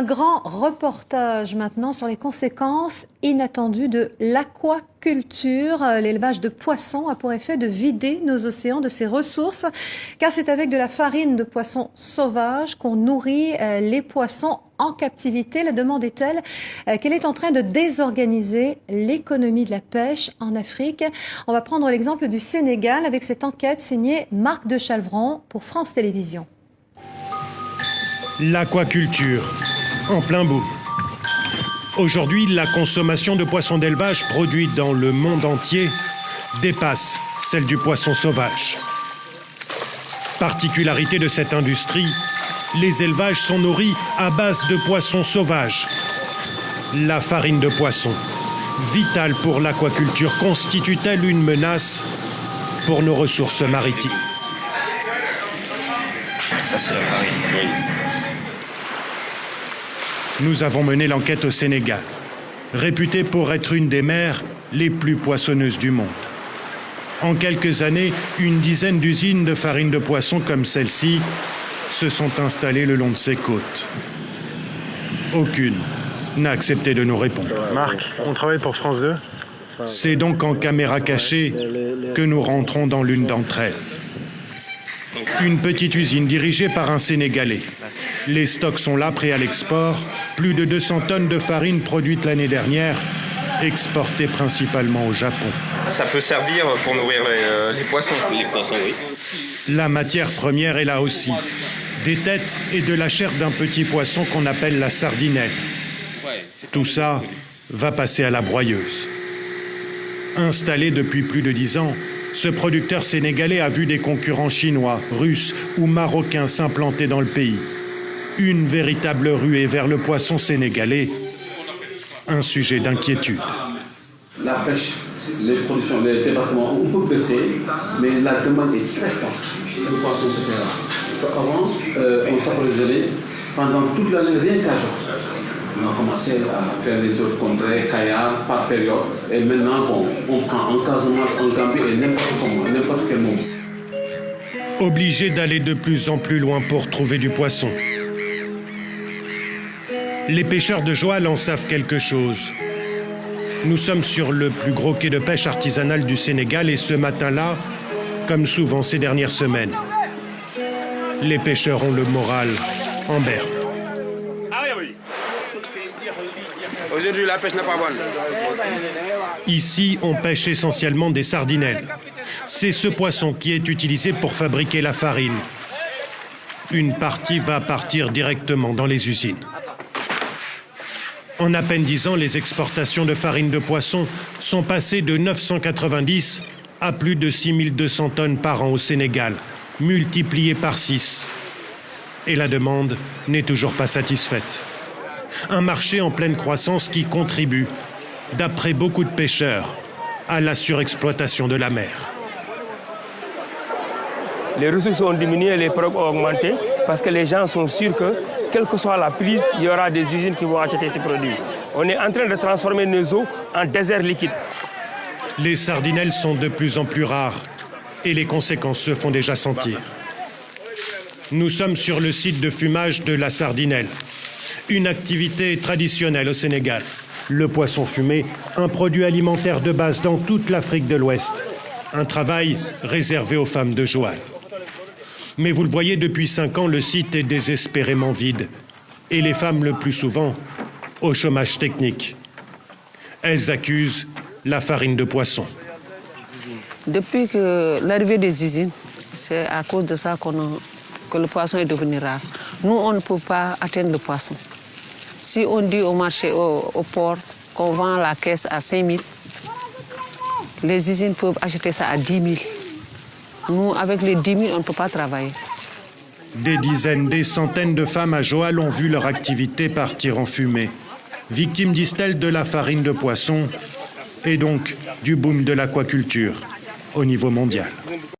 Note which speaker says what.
Speaker 1: Un grand reportage maintenant sur les conséquences inattendues de l'aquaculture. L'élevage de poissons a pour effet de vider nos océans de ses ressources, car c'est avec de la farine de poissons sauvages qu'on nourrit les poissons en captivité. La demande est telle qu'elle est en train de désorganiser l'économie de la pêche en Afrique. On va prendre l'exemple du Sénégal avec cette enquête signée Marc de Chalvron pour France Télévisions.
Speaker 2: L'aquaculture, en plein boom. Aujourd'hui, la consommation de poissons d'élevage produits dans le monde entier dépasse celle du poisson sauvage. Particularité de cette industrie, les élevages sont nourris à base de poissons sauvages. La farine de poisson, vitale pour l'aquaculture, constitue-t-elle une menace pour nos ressources maritimes?
Speaker 3: Ça, c'est la farine, oui.
Speaker 2: Nous avons mené l'enquête au Sénégal, réputée pour être une des mers les plus poissonneuses du monde. En quelques années, une dizaine d'usines de farine de poisson comme celle-ci se sont installées le long de ses côtes. Aucune n'a accepté de nous répondre.
Speaker 4: Marc, on travaille pour France 2.
Speaker 2: C'est donc en caméra cachée que nous rentrons dans l'une d'entre elles. Une petite usine dirigée par un Sénégalais. Les stocks sont là, prêts à l'export. Plus de 200 tonnes de farine produite l'année dernière, exportée principalement au Japon.
Speaker 3: Ça peut servir pour nourrir les poissons. Les poissons, oui.
Speaker 2: La matière première est là aussi. Des têtes et de la chair d'un petit poisson qu'on appelle la sardinelle. Tout ça va passer à la broyeuse. Installé depuis plus de 10 ans, ce producteur sénégalais a vu des concurrents chinois, russes ou marocains s'implanter dans le pays. Une véritable ruée vers le poisson sénégalais, un sujet d'inquiétude.
Speaker 5: La pêche, les productions, les débarquements ont un peu baissé, mais la demande est très forte. Le poisson se fait là. Avant, on s'approvisionnait pendant toute l'année, rien qu'à jour. On a commencé à faire les autres contrées, Kayar, par période. Et maintenant, on prend en Casamance, en Gambie et n'importe comment, n'importe quel moment.
Speaker 2: Obligé d'aller de plus en plus loin pour trouver du poisson. Les pêcheurs de Joal en savent quelque chose. Nous sommes sur le plus gros quai de pêche artisanal du Sénégal et ce matin-là, comme souvent ces dernières semaines, les pêcheurs ont le moral en berne.
Speaker 6: Aujourd'hui, la pêche n'est pas bonne.
Speaker 2: Ici, on pêche essentiellement des sardinelles. C'est ce poisson qui est utilisé pour fabriquer la farine. Une partie va partir directement dans les usines. En à peine 10 ans, les exportations de farine de poisson sont passées de 990 à plus de 6200 tonnes par an au Sénégal, multipliées par 6. Et la demande n'est toujours pas satisfaite. Un marché en pleine croissance qui contribue, d'après beaucoup de pêcheurs, à la surexploitation de la mer.
Speaker 7: Les ressources ont diminué, les prix ont augmenté parce que les gens sont sûrs que, quelle que soit la prise, il y aura des usines qui vont acheter ces produits. On est en train de transformer nos eaux en désert liquide.
Speaker 2: Les sardinelles sont de plus en plus rares et les conséquences se font déjà sentir. Nous sommes sur le site de fumage de la sardinelle. Une activité traditionnelle au Sénégal. Le poisson fumé, un produit alimentaire de base dans toute l'Afrique de l'Ouest. Un travail réservé aux femmes de Joal. Mais vous le voyez, depuis 5 ans, le site est désespérément vide. Et les femmes, le plus souvent, au chômage technique. Elles accusent la farine de poisson.
Speaker 8: Depuis que l'arrivée des usines, c'est à cause de ça que le poisson est devenu rare. Nous, on ne peut pas atteindre le poisson. Si on dit au marché, au port, qu'on vend la caisse à 5 000, les usines peuvent acheter ça à 10 000. Nous, avec les 10 000, on ne peut pas travailler.
Speaker 2: Des dizaines, des centaines de femmes à Joal ont vu leur activité partir en fumée. Victimes, disent-elles, de la farine de poisson et donc du boom de l'aquaculture au niveau mondial.